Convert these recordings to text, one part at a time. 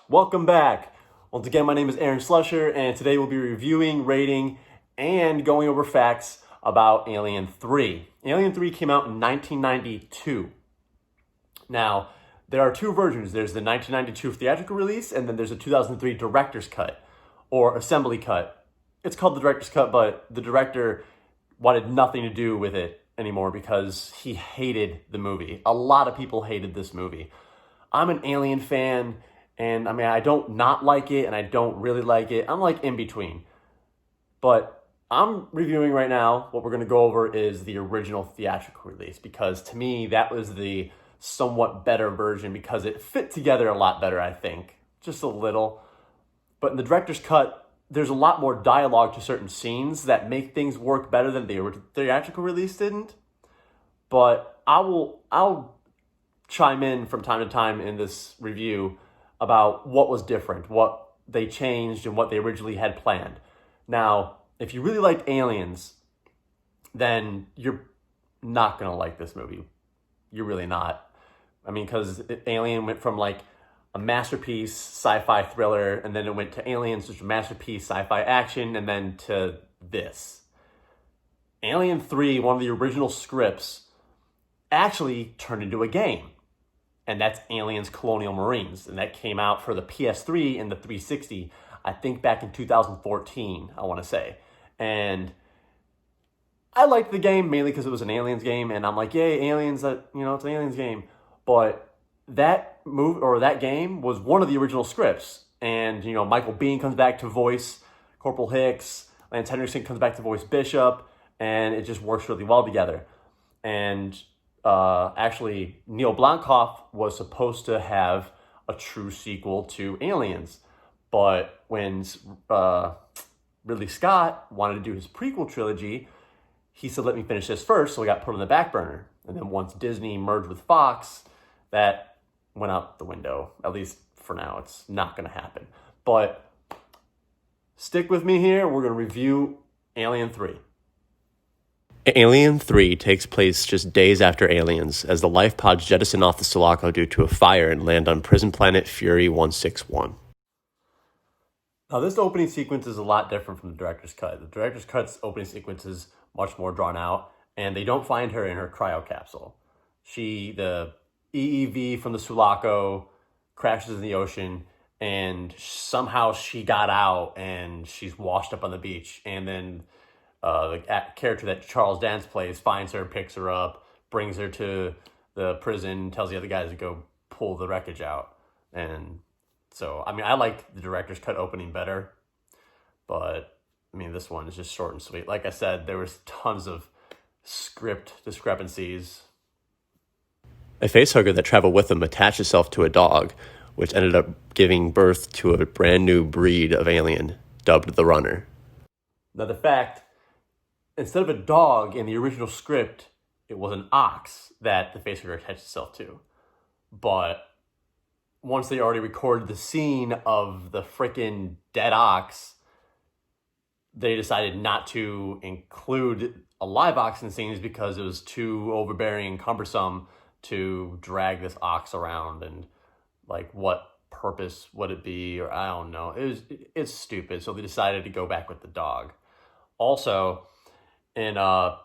Welcome back. Once again, my name is Aaron Slusher, and today we'll be reviewing, rating, and going over facts about Alien 3. Alien 3 came out in 1992. Now, there are two versions. There's the 1992 theatrical release, and then there's a 2003 director's cut, or assembly cut. It's called the director's cut, but the director wanted nothing to do with it anymore because he hated the movie. A lot of people hated this movie. I'm an Alien fan, and I don't not like it, and I don't really like it. I'm like in between. But I'm reviewing right now. What we're going to go over is the original theatrical release, because to me, that was the somewhat better version because it fit together a lot better, I think. Just a little. But in the director's cut, there's a lot more dialogue to certain scenes that make things work better than the theatrical release didn't. But I'll chime in from time to time in this review about what was different, what they changed, and what they originally had planned. Now, if you really liked Aliens, then you're not going to like this movie. You're really not. Because Alien went from like a masterpiece sci-fi thriller, and then it went to Aliens, which was a masterpiece sci-fi action, and then to this. Alien 3, one of the original scripts, actually turned into a game. And that's Aliens Colonial Marines. And that came out for the PS3 and the 360, I think back in 2014, I want to say. And I liked the game mainly because it was an Aliens game. And I'm like, yay, Aliens, it's an Aliens game. But that game was one of the original scripts. And, Michael Biehn comes back to voice Corporal Hicks. Lance Henriksen comes back to voice Bishop. And it just works really well together. And actually, Neil Blomkamp was supposed to have a true sequel to Aliens. But when Ridley Scott wanted to do his prequel trilogy, he said, let me finish this first, so it got put on the back burner. And then once Disney merged with Fox, that went out the window. At least for now, it's not going to happen. But stick with me here. We're going to review Alien 3. Alien 3 takes place just days after Aliens, as the life pods jettison off the Sulaco due to a fire and land on prison planet Fury 161. Now, this opening sequence is a lot different from the director's cut. The director's cut's opening sequence is much more drawn out, and they don't find her in her cryo capsule. The EEV from the Sulaco crashes in the ocean, and somehow she got out, and she's washed up on the beach, and then the character that Charles Dance plays finds her, picks her up, brings her to the prison, tells the other guys to go pull the wreckage out. And so, I like the director's cut opening better. But, this one is just short and sweet. Like I said, there was tons of script discrepancies. A facehugger that traveled with them attached itself to a dog, which ended up giving birth to a brand new breed of alien, dubbed the Runner. Now, the fact, instead of a dog in the original script, it was an ox that the facehugger attached itself to. But once they already recorded the scene of the freaking dead ox, they decided not to include a live ox in the scenes because it was too overbearing and cumbersome to drag this ox around, and like what purpose would it be, or I don't know. It's stupid, so they decided to go back with the dog. Also, and how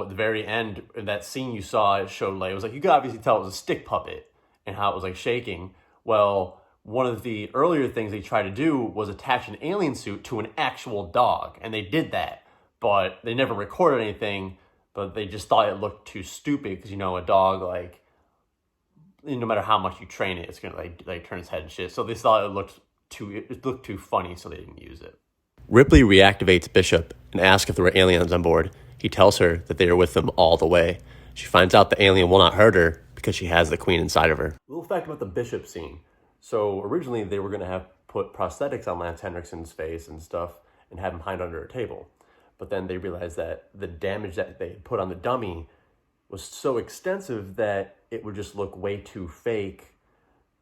at the very end, in that scene you saw, it showed it was like, you could obviously tell it was a stick puppet and how it was like shaking. Well, one of the earlier things they tried to do was attach an alien suit to an actual dog, and they did that, but they never recorded anything. But they just thought it looked too stupid because, a dog, no matter how much you train it, it's gonna like turn its head and shit. So they thought it looked too funny, so they didn't use it. Ripley reactivates Bishop and asks if there were aliens on board. He tells her that they are with them all the way. She finds out the alien will not hurt her because she has the queen inside of her. A little fact about the Bishop scene. So originally they were going to have put prosthetics on Lance Henriksen's face and stuff and have him hide under a table. But then they realized that the damage that they had put on the dummy was so extensive that it would just look way too fake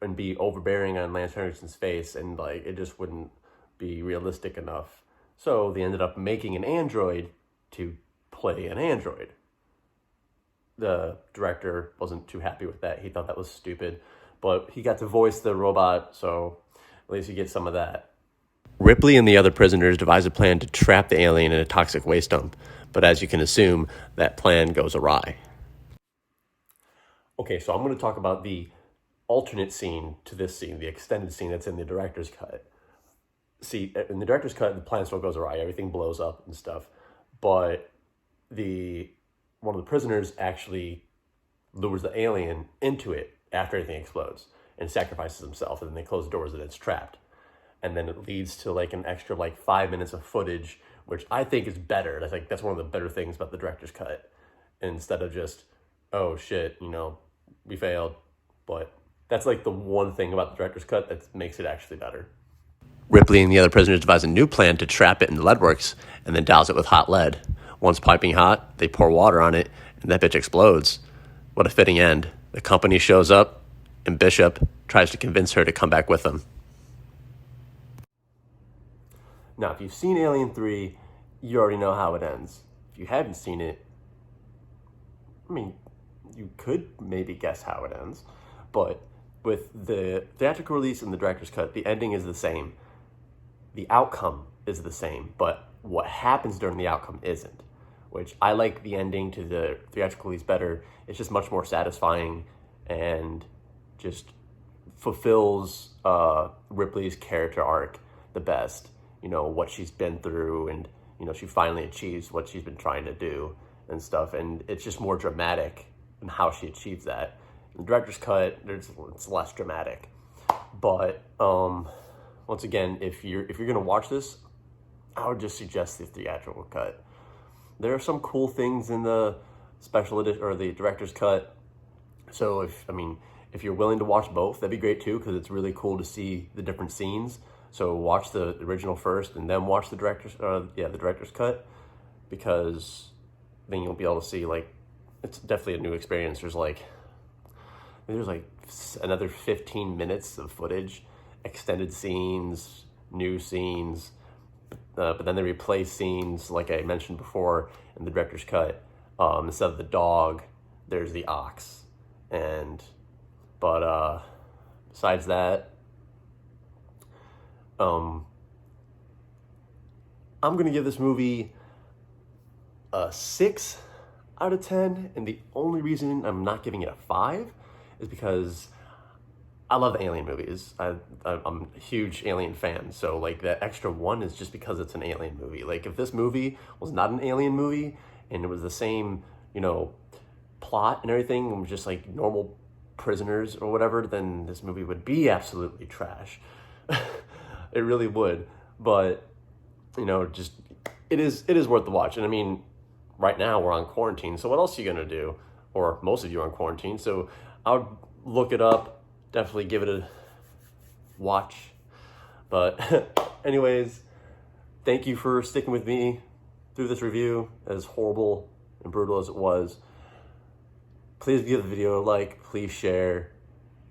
and be overbearing on Lance Henriksen's face, and it just wouldn't be realistic enough. So they ended up making an android to play an android. The director wasn't too happy with that. He thought that was stupid. but he got to voice the robot, so at least you get some of that. Ripley and the other prisoners devise a plan to trap the alien in a toxic waste dump, but as you can assume, that plan goes awry. Okay, so I'm going to talk about the alternate scene to this scene, the extended scene that's in the director's cut. See, in the director's cut, the plan still goes awry. Everything blows up and stuff. But one of the prisoners actually lures the alien into it after everything explodes and sacrifices himself. And then they close the doors and it's trapped. And then it leads to like an extra 5 minutes of footage, which I think is better. That's one of the better things about the director's cut. Instead of just, oh shit, we failed. But that's the one thing about the director's cut that makes it actually better. Ripley and the other prisoners devise a new plan to trap it in the leadworks and then douse it with hot lead. Once piping hot, they pour water on it and that bitch explodes. What a fitting end. The company shows up and Bishop tries to convince her to come back with them. Now, if you've seen Alien 3, you already know how it ends. If you haven't seen it, you could maybe guess how it ends. But with the theatrical release and the director's cut, the ending is the same. The outcome is the same, but what happens during the outcome isn't, which I like the ending to the theatrical release better. It's just much more satisfying and just fulfills Ripley's character arc the best. What she's been through and, she finally achieves what she's been trying to do and stuff. And it's just more dramatic in how she achieves that. In the director's cut, it's less dramatic. But once again, if you're gonna watch this, I would just suggest the theatrical cut. There are some cool things in the special edition or the director's cut. So if you're willing to watch both, that'd be great too, because it's really cool to see the different scenes. So watch the original first and then watch the director's cut, because then you'll be able to see it's definitely a new experience. There's another 15 minutes of footage, extended scenes, new scenes, but then they replace scenes like I mentioned before in the director's cut. Instead of the dog, there's the ox, but besides that, I'm gonna give this movie a 6 out of 10, and the only reason I'm not giving it a 5 is because I love the Alien movies. I'm a huge Alien fan, so that extra 1 is just because it's an Alien movie. If this movie was not an Alien movie and it was the same, plot and everything, and was just normal prisoners or whatever, then this movie would be absolutely trash. It really would. But just it is worth the watch. And right now we're on quarantine, so what else are you gonna do? Or most of you are on quarantine, so I would look it up, definitely give it a watch. But anyways, thank you for sticking with me through this review, as horrible and brutal as it was. Please give the video a like, please share.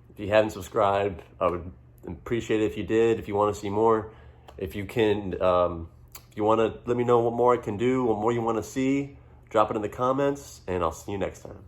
If you haven't subscribed, I would appreciate it if you did. If you want to see more, if you want to let me know what more I can do, what more you want to see, drop it in the comments, and I'll see you next time.